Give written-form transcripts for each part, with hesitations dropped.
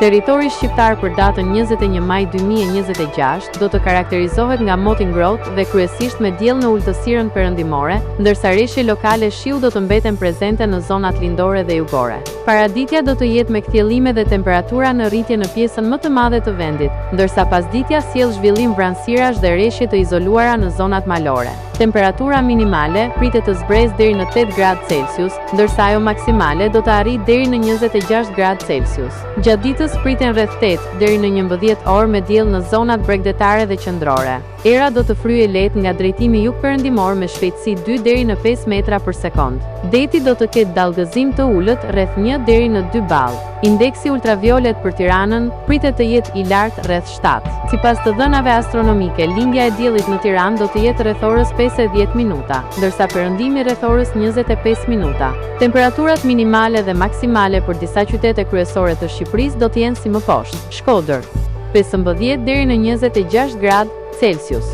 Territori shqiptar për datën 21 maj 2026 do të karakterizohet nga moti ngrohtë dhe kryesisht me diell në ulësirën perëndimore, ndërsa reshje lokale shiu do të mbeten prezente në zonat lindore dhe jugore. Paraditja do të jetë me kthjellime dhe temperatura në rritje në pjesën më të madhe të vendit, ndërsa pasditja sjell zhvillim vranësirash dhe reshje të izoluara në zonat malore. Temperatura minimale pritet të zbresë deri në 8 gradë Celsius, ndërsa ajo maksimale do të arrijë deri në 26 gradë Celsius. Gjatë ditës priten rreth 8 deri në 11 orë me diell në zonat bregdetare dhe qendrore. Era do të fryejë lehtë nga drejtimi jug-perëndimor me shpejtësi 2 deri në 5 metra për sekond. Deti do të ketë dallgëzim të ulët rreth 1 deri në 2 ball. Indeksi ultraviolet për Tiranën pritet të jetë i lartë rreth 7. Sipas të dhënave astronomike, lindja e diellit në Tiranë do të jetë rreth orës 50 minuta, ndërsa perëndimi rreth orës 25 minuta. Temperaturat minimale dhe maksimale për disa qytete kryesore të Shqipërisë do të jenë si më poshtë. Shkodër, 15 deri në 26 gradë Celsius.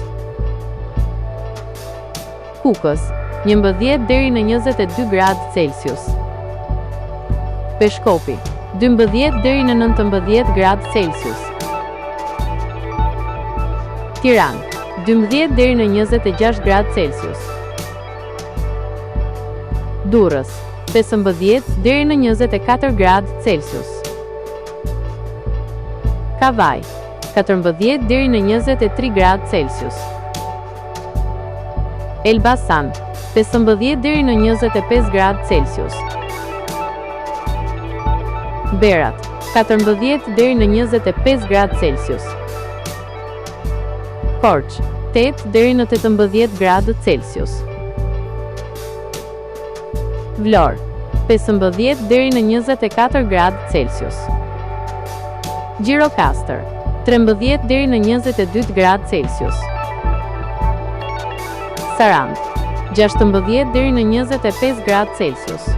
Kukës, 11 deri në 22 gradë Celsius. Peshkopi, 12 deri në 19 gradë Celsius. Tiranë, 12 deri në 26 gradë Celsius. Durrës, 15 deri në 24 gradë Celsius. Kavaj, 14 deri në 23 gradë Celsius. Elbasan, 15 deri në 25 gradë Celsius. Berat, 14 deri në 25 gradë Celsius. Korçë, 8 deri në 18 gradë Celsius. Vlorë, 15 deri në 24 gradë Celsius. Gjirokastër, 13 deri në 22 gradë Celsius. Sarandë, 16 deri në 25 gradë Celsius.